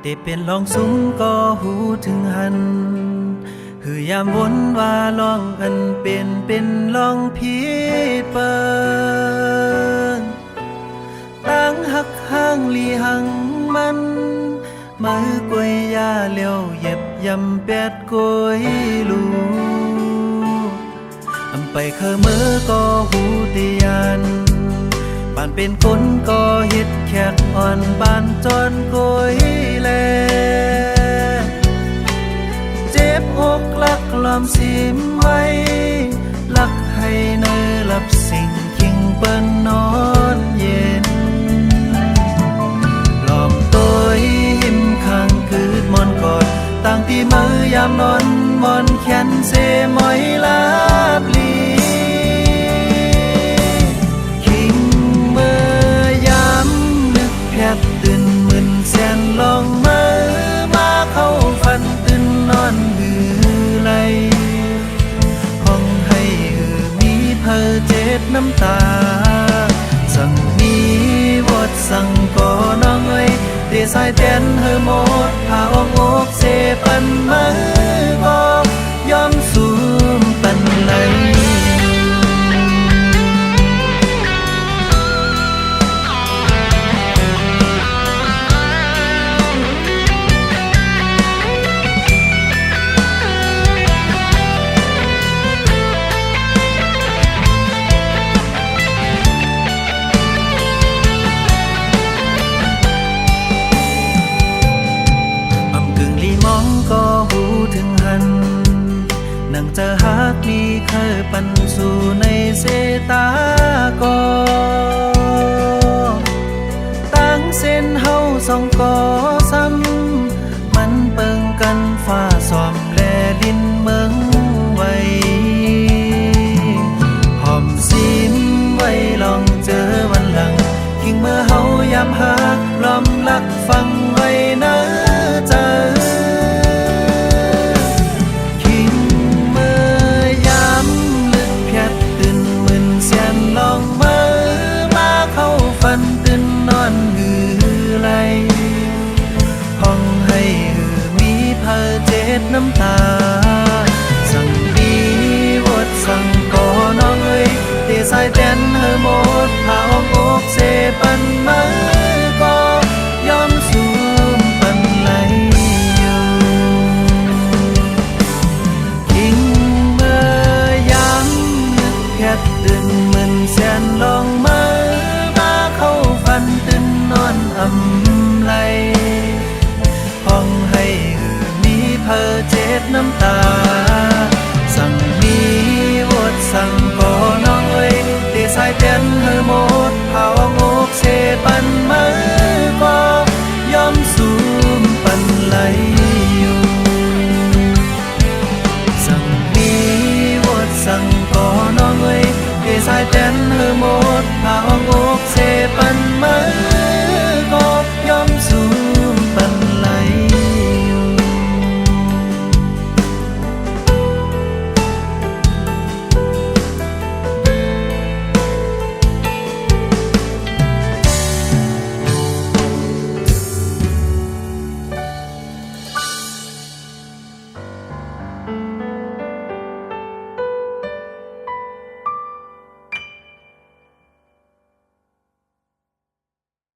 ได้เป็นลองซุ้มก็หูถึงหันคือยามวนว่าลองอันเป็นลองผิดเปิงตั้งหักห้างลีหังมันมือกวยยาเลี้ยวเย็บยำแปดกวยลูอำไปเคอมือก็หูเตียนบ้านเป็นคนก็เฮ็ดแขกอ่อนบ้านจอนกวยแลเจ็บอกลักลอมสิมไว้ลักให้เนอหลับสิ่งคิงเปิ้นนอนเย็นลอมตัวหิมข้างคืดมอนกอดตั้งที่มือยามนอนมอนแขนเสมอยลาบลีคิงเมื่อยามนึกแผดตื่นมึนแสนลองมือมาเข้าฝันตื่นนอนหือไหลห้องให้มีเพอเจ็ดน้ำตาสั่งมีวดสั่งก่อน้องเอ้ยเดสายแตนเฮอหมดผ้าอกอกเสปันมือก็ยอมสูมปันไหลมองก็หูถึงหันนั่งเจอฮักมีเคยปันสู่ในเสตากอตั้งเส้นเฮาสองกอซ้ำมันเปิงกันฟ้าสอมแลลินเมืองไว้หอมซิมไว้ลองเจอวันหลังคิงเมื่อเฮายามฮักล้อมลักฟังไว้นะเจอฝันตื่นนอนหือไหลห้องให้มีเพอเจ็ดน้ำตาสั่งดีวดสั่งก่อน้องเอ้ยเตะสายแตนเฮอหมดผ้าอกอกเสปันมือ